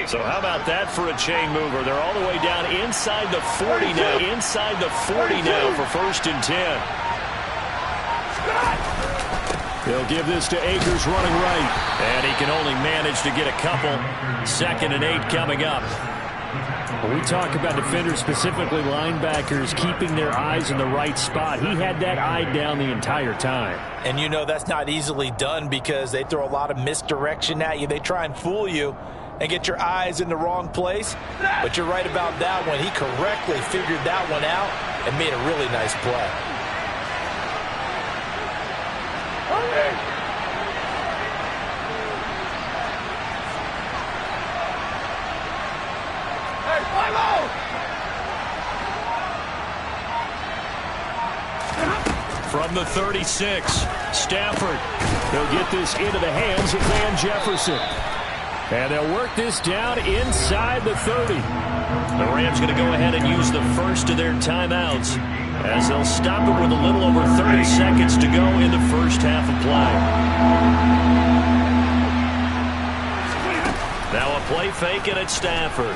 So how about that for a chain mover? They're all the way down inside the 40 now. Inside the 40 now for 1st and 10. They'll give this to Akers running right. And he can only manage to get a couple. 2nd and 8 coming up. When we talk about defenders, specifically linebackers, keeping their eyes in the right spot, he had that eye down the entire time. And you know that's not easily done because they throw a lot of misdirection at you. They try and fool you and get your eyes in the wrong place. But you're right about that one. He correctly figured that one out and made a really nice play. From the 36, Stafford. He'll get this into the hands of Van Jefferson. And they'll work this down inside the 30. The Rams going to go ahead and use the first of their timeouts as they'll stop it with a little over 30 seconds to go in the first half of play. Now a play fake and it's Stafford.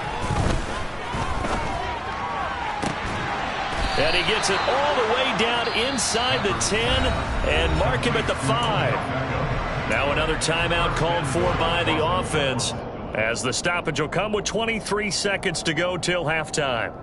And he gets it all the way down inside the 10 and mark him at the 5. Now another timeout called for by the offense as the stoppage will come with 23 seconds to go till halftime.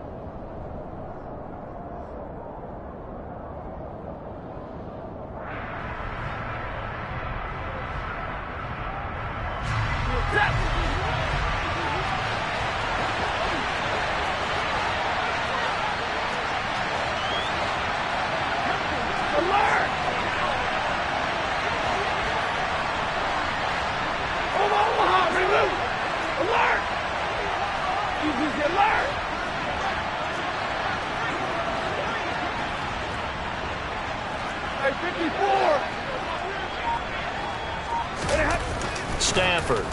Stafford.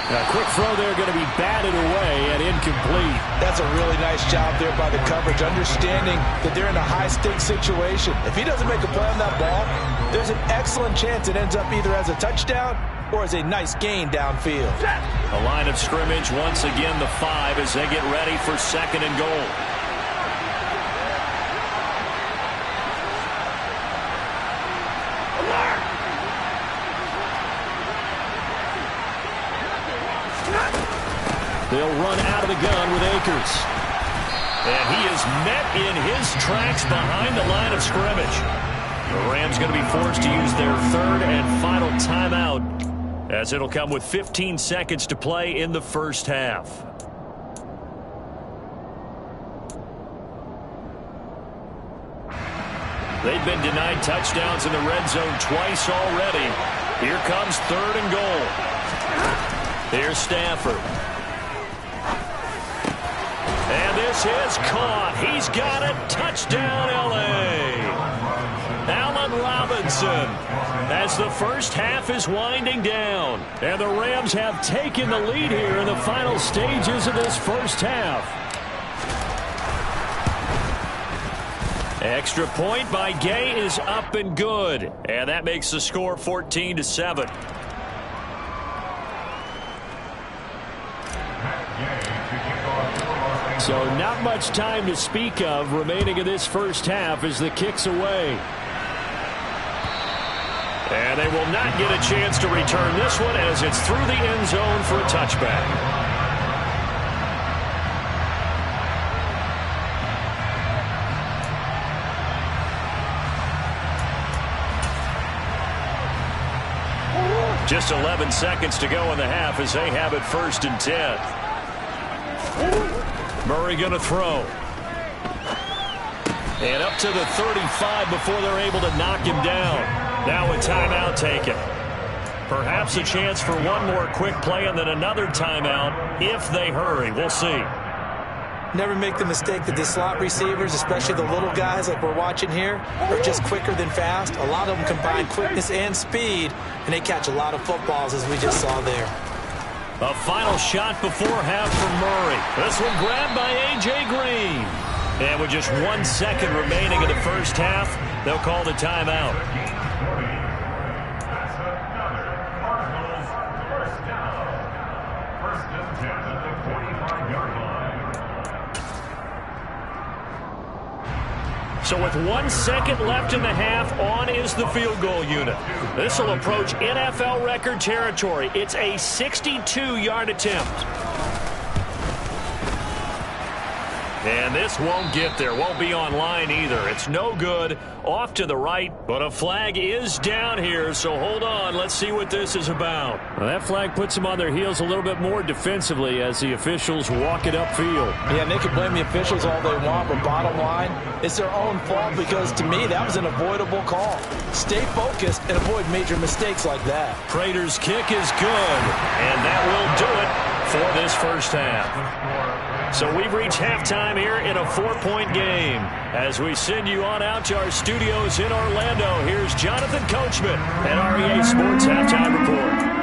A quick throw there going to be batted away and incomplete. That's a really nice job there by the coverage, understanding that they're in a high-stakes situation. If he doesn't make a play on that ball, there's an excellent chance it ends up either as a touchdown or as a nice gain downfield. A line of scrimmage, once again the 5 as they get ready for 2nd and goal. They'll run out of the gun with Akers. And he is met in his tracks behind the line of scrimmage. The Rams going to be forced to use their 3rd and final timeout as it'll come with 15 seconds to play in the first half. They've been denied touchdowns in the red zone twice already. Here comes 3rd and goal. Here's Stafford. And this is caught. He's got it. Touchdown, LA. Allen Robinson as the first half is winding down. And the Rams have taken the lead here in the final stages of this first half. Extra point by Gay is up and good. And that makes the score 14-7. So not much time to speak of remaining in this first half as the kick's away. And they will not get a chance to return this one as it's through the end zone for a touchback. Just 11 seconds to go in the half as they have it 1st and 10. Murray going to throw. And up to the 35 before they're able to knock him down. Now a timeout taken. Perhaps a chance for one more quick play and then another timeout if they hurry. We'll see. Never make the mistake that the slot receivers, especially the little guys like we're watching here, are just quicker than fast. A lot of them combine quickness and speed, and they catch a lot of footballs as we just saw there. A final shot before half from Murray. This one grabbed by A.J. Green. And with just 1 second remaining in the first half, they'll call the timeout. So with 1 second left in the half, on is the field goal unit. This will approach NFL record territory. It's a 62-yard attempt. And this won't get there. Won't be on line either. It's no good. Off to the right. But a flag is down here, so hold on. Let's see what this is about. Well, that flag puts them on their heels a little bit more defensively as the officials walk it upfield. Yeah, and they can blame the officials all they want, but bottom line, it's their own fault because, to me, that was an avoidable call. Stay focused and avoid major mistakes like that. Prater's kick is good, and that will do it for this first half. So we've reached halftime here in a 4-point game. As we send you on out to our studios in Orlando, here's Jonathan Coachman at REA Sports Halftime Report.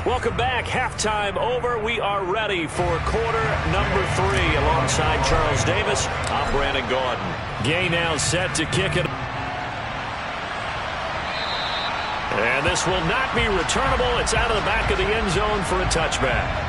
Welcome back. Halftime over. We are ready for quarter number 3. Alongside Charles Davis, I'm Brandon Gordon. Gay now set to kick it. And this will not be returnable. It's out of the back of the end zone for a touchback.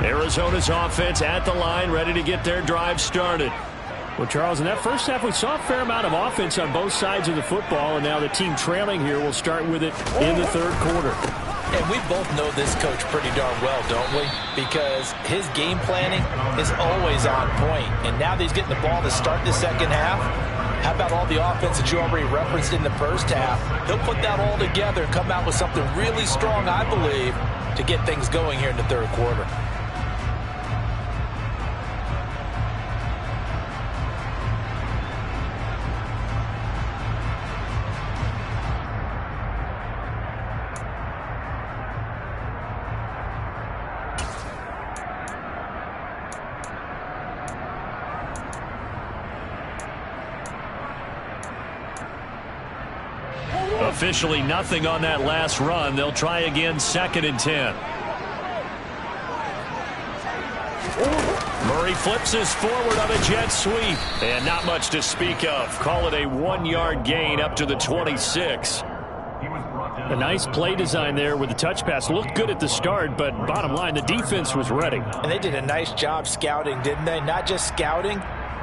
Arizona's offense at the line, ready to get their drive started. Well, Charles, in that first half, we saw a fair amount of offense on both sides of the football, and now the team trailing here will start with it in the third quarter. And we both know this coach pretty darn well, don't we? Because his game planning is always on point. And now that he's getting the ball to start the second half, how about all the offense that you already referenced in the first half? He'll put that all together and come out with something really strong, I believe, to get things going here in the third quarter. Officially nothing on that last run. They'll try again, 2nd and 10. Murray flips his forward on a jet sweep. And not much to speak of. Call it a 1-yard gain up to the 26. A nice play design there with the touch pass. Looked good at the start, but bottom line, the defense was ready. And they did a nice job scouting, didn't they? Not just scouting,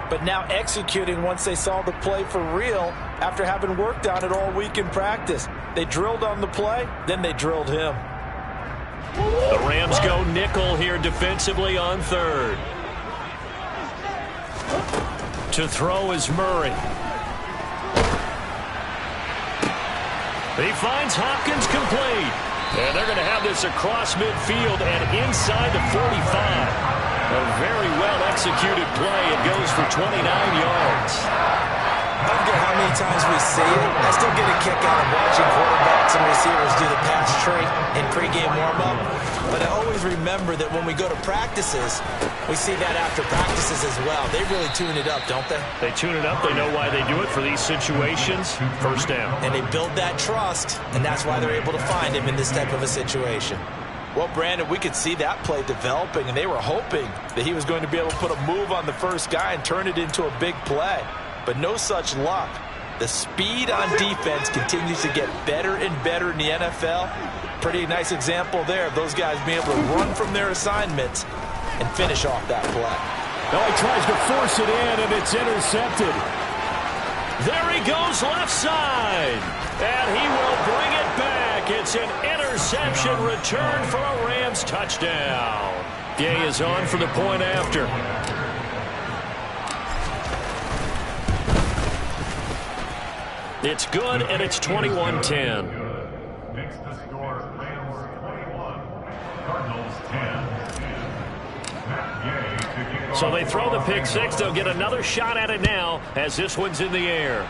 but now executing once they saw the play for real after having worked on it all week in practice. They drilled on the play, then they drilled him. The Rams go nickel here defensively on third. To throw is Murray. He finds Hopkins complete. And they're going to have this across midfield and inside the 45. A very well-executed play. It goes for 29 yards. I don't care how many times we see it. I still get a kick out of watching quarterbacks and receivers do the pass tree in pregame warm-up. But I always remember that when we go to practices, we see that after practices as well. They really tune it up, don't they? They tune it up. They know why they do it for these situations. First down. And they build that trust, and that's why they're able to find him in this type of a situation. Well, Brandon, we could see that play developing, and they were hoping that he was going to be able to put a move on the first guy and turn it into a big play. But no such luck. The speed on defense continues to get better and better in the NFL. Pretty nice example there of those guys being able to run from their assignments and finish off that play. Oh, he tries to force it in, and it's intercepted. There he goes left side. And he will bring it back. It's an interception return for a Rams touchdown. Gay is on for the point after. It's good, and it's 21-10. Makes the score Rams 21, Cardinals 10. So they throw the pick six. They'll get another shot at it now as this one's in the air.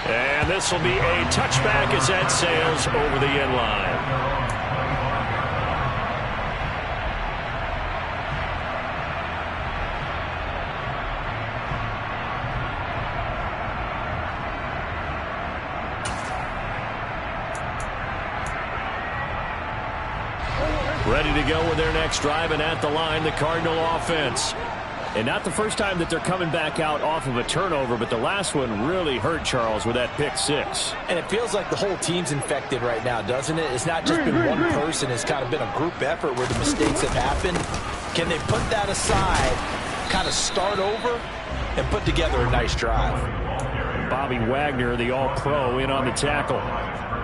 And this will be a touchback as that sails over the end line. Ready to go with their next drive, and at the line, the Cardinal offense. And not the first time that they're coming back out off of a turnover, but the last one really hurt, Charles, with that pick six. And it feels like the whole team's infected right now, doesn't it? It's not just been one person. It's kind of been a group effort where the mistakes have happened. Can they put that aside, kind of start over, and put together a nice drive? Bobby Wagner, the all-pro, in on the tackle.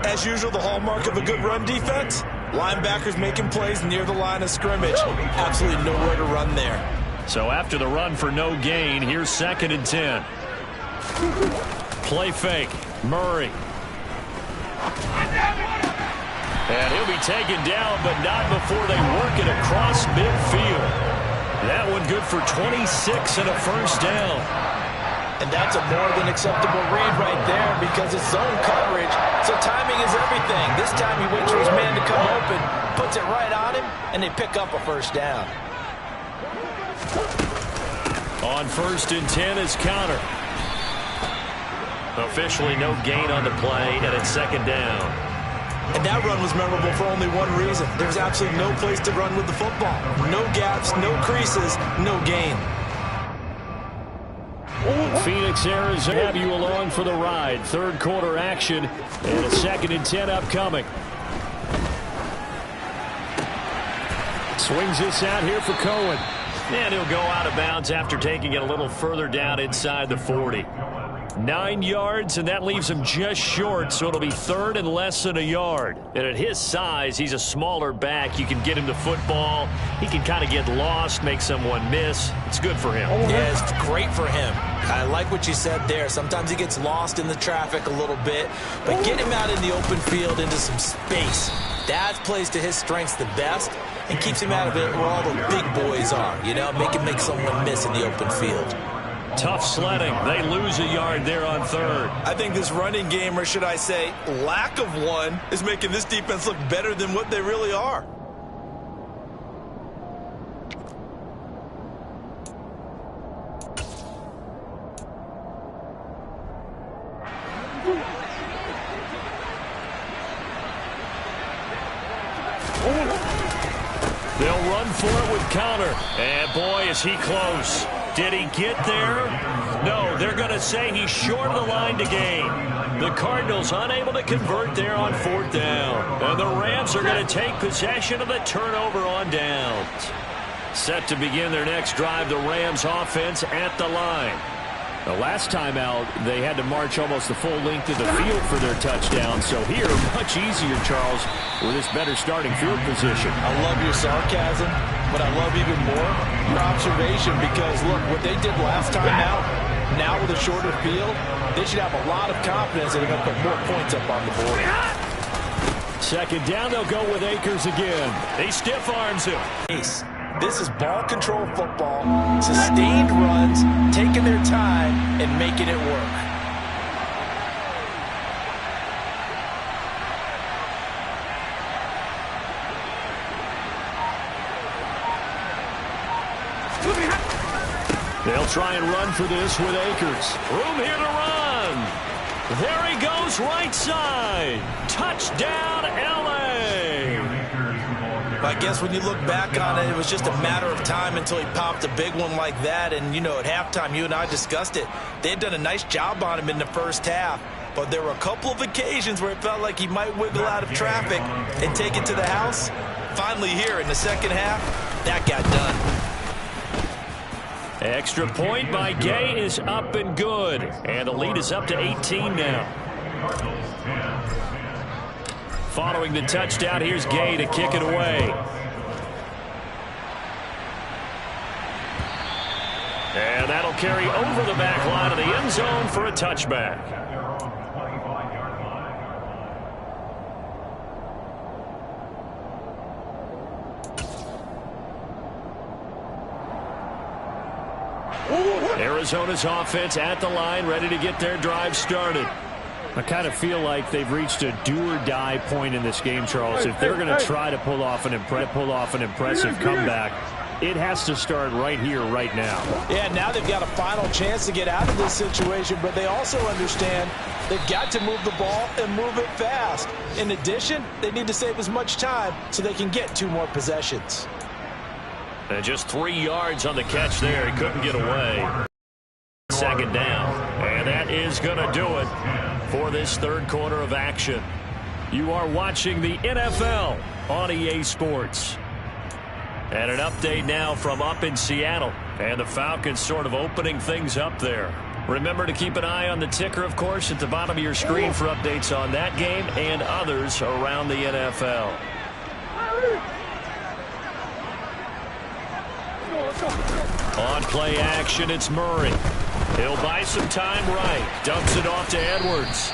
As usual, the hallmark of a good run defense, linebackers making plays near the line of scrimmage. Absolutely nowhere to run there. So after the run for no gain, here's 2nd and 10. Play fake. Murray. And he'll be taken down, but not before they work it across midfield. That one good for 26 and a first down. And that's a more than acceptable read right there because it's zone coverage. So timing is everything. This time he waits for his man to come open, puts it right on him, and they pick up a first down. On 1st and 10 is counter. Officially no gain on the play, and it's 2nd down. And that run was memorable for only one reason. There's absolutely no place to run with the football. No gaps, no creases, no gain. Phoenix, Arizona, have you along for the ride. 3rd quarter action, and a 2nd and 10 upcoming. Swings this out here for Cohen. And he'll go out of bounds after taking it a little further down inside the 40. 9 yards, and that leaves him just short, so it'll be 3rd and less than a yard. And at his size, he's a smaller back. You can get him the football. He can kind of get lost, make someone miss. It's good for him. Yeah, it's great for him. I like what you said there. Sometimes he gets lost in the traffic a little bit, but get him out in the open field into some space. That plays to his strengths the best and keeps him out of it where all the big boys are, you know, make someone miss in the open field. Tough sledding. They lose a yard there on 3rd. I think this running game, or should I say lack of one, is making this defense look better than what they really are. They'll run for it with counter. And boy, is he close. Did he get there? No, they're going to say he's short of the line to gain. The Cardinals unable to convert there on 4th down. And the Rams are going to take possession of the turnover on downs. Set to begin their next drive, the Rams offense at the line. The last time out, they had to march almost the full length of the field for their touchdown. So here, much easier, Charles, with this better starting field position. I love your sarcasm, but I love even more your observation because, look, what they did last time out, now with a shorter field, they should have a lot of confidence that they're going to put more points up on the board. 2nd down, they'll go with Akers again. He stiff arms him. This is ball control football, sustained runs, taking their time and making it work. They'll try and run for this with Akers. Room here to run. There he goes, right side. Touchdown, LA. I guess when you look back on it, it was just a matter of time until he popped a big one like that. And, you know, at halftime, you and I discussed it. They had done a nice job on him in the first half. But there were a couple of occasions where it felt like he might wiggle out of traffic and take it to the house. Finally here in the second half, that got done. Extra point by Gay is up and good. And the lead is up to 18 now. Following the touchdown, here's Gay to kick it away. And that'll carry over the back line of the end zone for a touchback. Arizona's offense at the line, ready to get their drive started. I kind of feel like they've reached a do-or-die point in this game, Charles. If they're going to try to pull off an impressive comeback, it has to start right here, right now. Yeah, now they've got a final chance to get out of this situation, but they also understand they've got to move the ball and move it fast. In addition, they need to save as much time so they can get 2 more possessions. And just 3 yards on the catch there. He couldn't get away. Second down. And that is going to do it for this third quarter of action. You are watching the NFL on EA Sports. And an update now from up in Seattle. And the Falcons sort of opening things up there. Remember to keep an eye on the ticker, of course, at the bottom of your screen for updates on that game and others around the NFL. On play action, it's Murray. He'll buy some time right. Dumps it off to Edwards.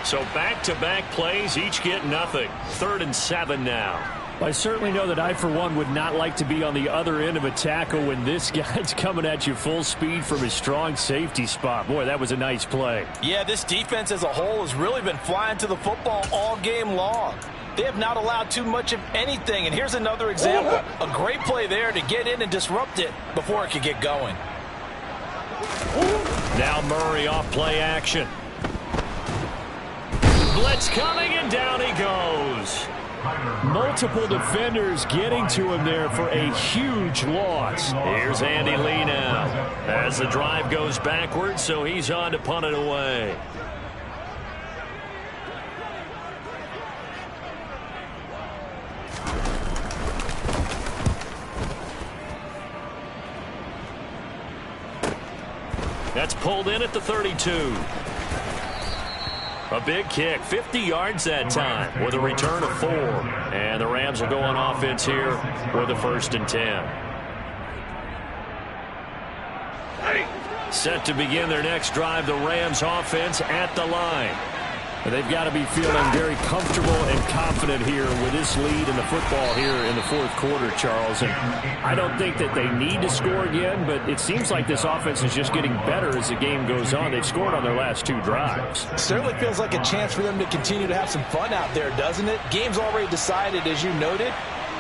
So back-to-back plays, each get nothing. 3rd and 7 now. I certainly know that I, for one, would not like to be on the other end of a tackle when this guy's coming at you full speed from his strong safety spot. Boy, that was a nice play. Yeah, this defense as a whole has really been flying to the football all game long. They have not allowed too much of anything, and here's another example. A great play there to get in and disrupt it before it could get going. Now Murray off play action. Blitz coming, and down he goes. Multiple defenders getting to him there for a huge loss. Here's Andy Lee now as the drive goes backwards, so he's on to punt it away. That's pulled in at the 32. A big kick, 50 yards that time with a return of 4. And the Rams will go on offense here with a 1st and 10. Set to begin their next drive, the Rams offense at the line. They've got to be feeling very comfortable and confident here with this lead in the football here in the 4th quarter, Charles. And I don't think that they need to score again, but it seems like this offense is just getting better as the game goes on. They've scored on their last 2 drives. Certainly feels like a chance for them to continue to have some fun out there, doesn't it? Game's already decided, as you noted.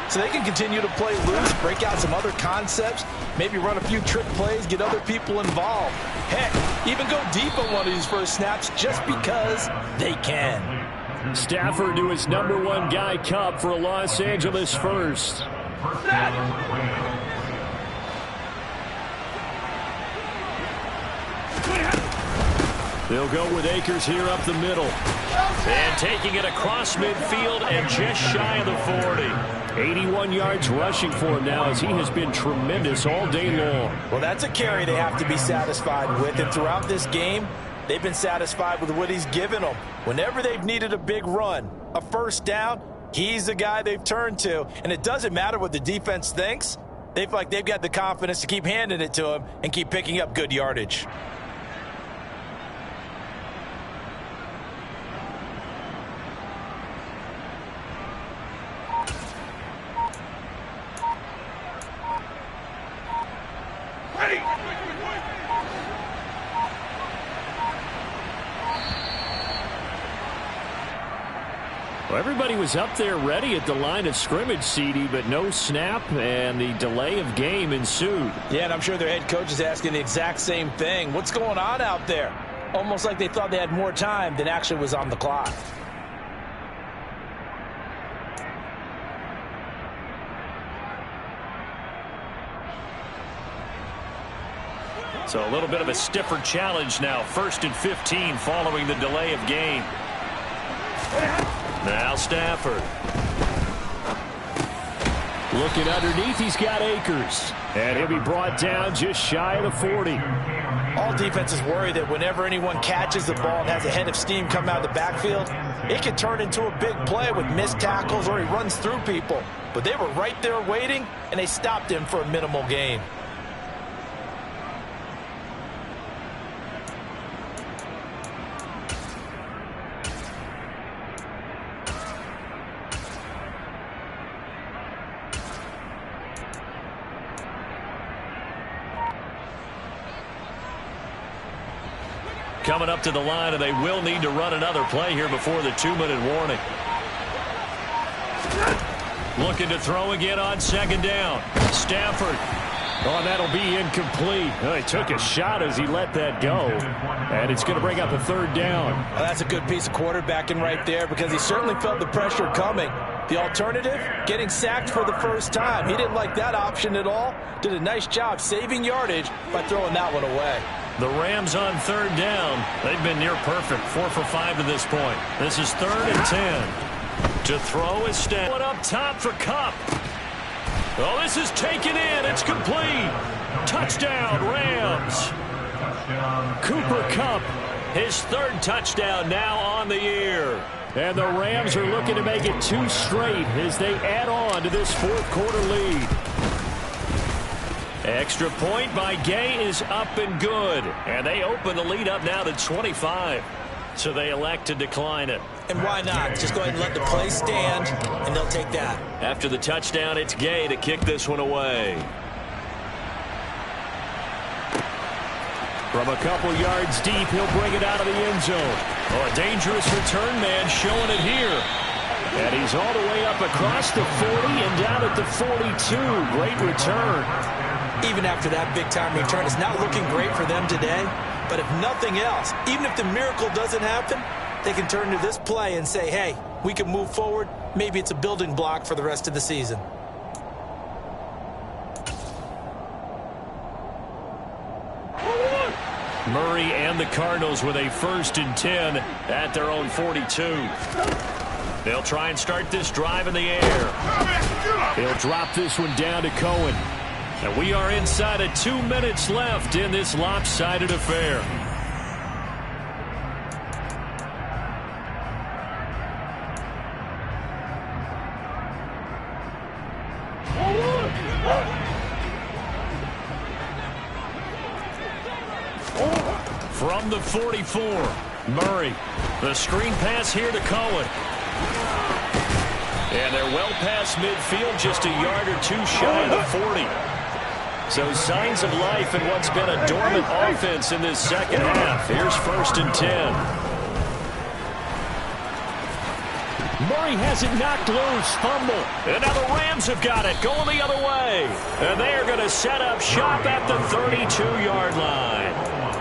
So they can continue to play loose, break out some other concepts, maybe run a few trick plays, get other people involved. Heck, even go deep on one of these first snaps just because they can. Stafford to his #1 guy Cup for a Los Angeles first. They'll go with Akers here up the middle. And taking it across midfield and just shy of the 40. 81 yards rushing for him now as he has been tremendous all day long. Well, that's a carry they have to be satisfied with. And throughout this game, they've been satisfied with what he's given them. Whenever they've needed a big run, a 1st down, he's the guy they've turned to. And it doesn't matter what the defense thinks. They feel like they've got the confidence to keep handing it to him and keep picking up good yardage. Well, everybody was up there ready at the line of scrimmage, CD, but no snap, and the delay of game ensued. Yeah, and I'm sure their head coach is asking the exact same thing. What's going on out there? Almost like they thought they had more time than actually was on the clock. So a little bit of a stiffer challenge now. 1st and 15 following the delay of game. Now Stafford. Looking underneath, he's got Akers. And he'll be brought down just shy of the 40. All defenses worry that whenever anyone catches the ball and has a head of steam come out of the backfield, it can turn into a big play with missed tackles or he runs through people. But they were right there waiting, and they stopped him for a minimal gain. coming up to the line, and they will need to run another play here before the 2-minute warning. Looking to throw again on second down. Stafford. Oh, and that'll be incomplete. Oh, he took a shot as he let that go. And it's going to bring up a third down. Well, that's a good piece of quarterbacking right there because he certainly felt the pressure coming. The alternative, getting sacked for the first time. He didn't like that option at all. Did a nice job saving yardage by throwing that one away. The Rams on third down. They've been near perfect. 4 for 5 to this point. This is 3rd and 10. To throw is Stafford. One up top for Kupp. Oh, this is taken in. It's complete. Touchdown, Rams. Cooper Kupp, his 3rd touchdown now on the year. And the Rams are looking to make it 2 straight as they add on to this 4th quarter lead. Extra point by Gay is up and good. And they open the lead up now to 25. So they elect to decline it. And why not? Just go ahead and let the play stand, and they'll take that. After the touchdown, it's Gay to kick this one away. From a couple yards deep, he'll bring it out of the end zone. Oh, a dangerous return man showing it here. And he's all the way up across the 40 and down at the 42. Great return. Even after that big-time return, it's not looking great for them today. But if nothing else, even if the miracle doesn't happen, they can turn to this play and say, hey, we can move forward. Maybe it's a building block for the rest of the season. Murray and the Cardinals with a 1st and 10 at their own 42. They'll try and start this drive in the air. He'll drop this one down to Cohen. And we are inside of 2 minutes left in this lopsided affair. From the 44, Murray. The screen pass here to Cohen. And they're well past midfield, just a yard or 2 shy of the 40. So signs of life in what's been a dormant offense in this second half. Here's 1st and 10. Murray has it knocked loose. Fumble. And now the Rams have got it. Going the other way. And they are going to set up shop at the 32-yard line.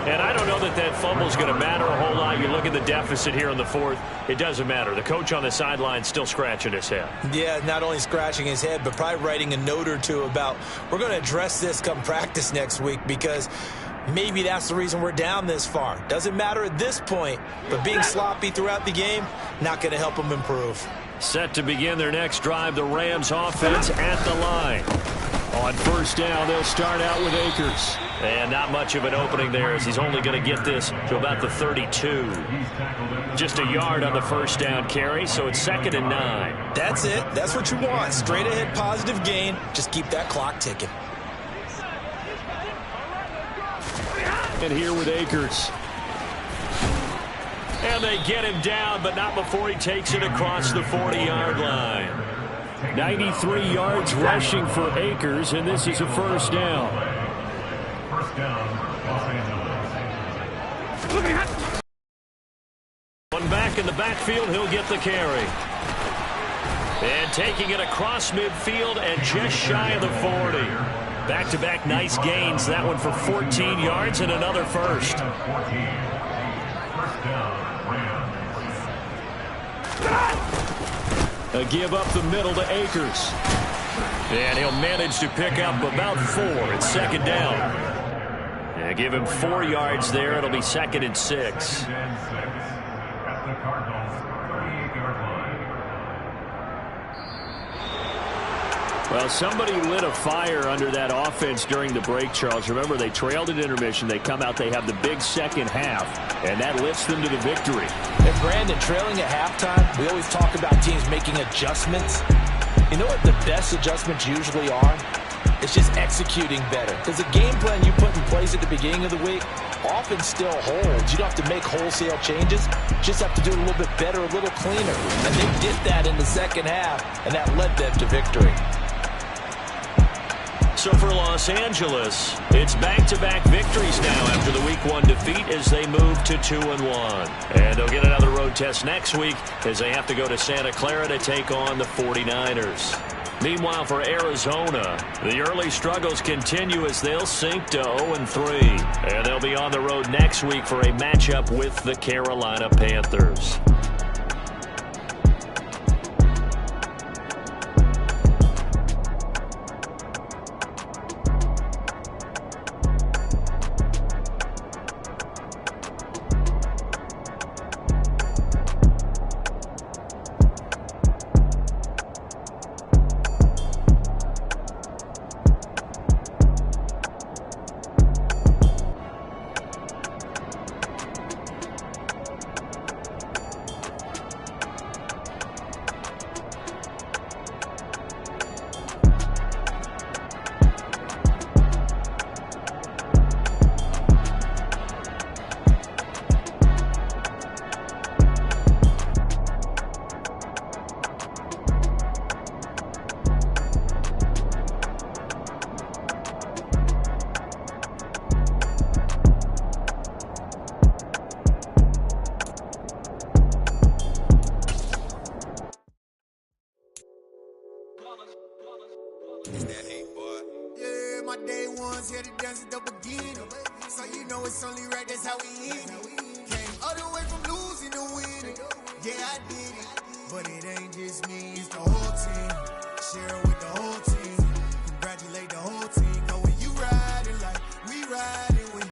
And I don't know that that fumble is going to matter a whole lot. You look at the deficit here in the 4th. It doesn't matter. The coach on the sideline still scratching his head. Yeah, not only scratching his head, but probably writing a note or two about we're going to address this come practice next week because maybe that's the reason we're down this far. Doesn't matter at this point, but being sloppy throughout the game, not going to help them improve. Set to begin their next drive, the Rams offense at the line. On 1st down, they'll start out with Akers. And not much of an opening there as he's only going to get this to about the 32. Just a yard on the 1st down carry, so it's 2nd and 9. That's it. That's what you want. Straight ahead positive gain. Just keep that clock ticking. And here with Akers. And they get him down, but not before he takes it across the 40-yard line. 93 yards rushing for Akers, and this is a 1st down. 1st down, Los Angeles. One back in the backfield, he'll get the carry. And taking it across midfield and just shy of the 40. Back-to-back nice gains. That one for 14 yards and another 1st. 14. 1st down, Rams. A give up the middle to Akers. And he'll manage to pick up about 4 at 2nd down. And give him 4 yards there. It'll be 2nd and 6. At the Cardinals, 38-yard line. Well, somebody lit a fire under that offense during the break, Charles. Remember, they trailed at intermission. They come out, they have the big second half, and that lifts them to the victory. And Brandon, trailing at halftime, we always talk about teams making adjustments. You know what the best adjustments usually are? It's just executing better. Because the game plan you put in place at the beginning of the week often still holds. You don't have to make wholesale changes. You just have to do it a little bit better, a little cleaner. And they did that in the second half, and that led them to victory. So for Los Angeles, it's back-to-back victories now after the Week 1 defeat as they move to 2-1. And they'll get another road test next week as they have to go to Santa Clara to take on the 49ers. Meanwhile, for Arizona, the early struggles continue as they'll sink to 0-3. And they'll be on the road next week for a matchup with the Carolina Panthers. Yeah, my day ones here to dance at the beginning. So you know it's only right, that's how we end it. Came all the way from losing to winning. Yeah, I did it. But it ain't just me, it's the whole team. Share it with the whole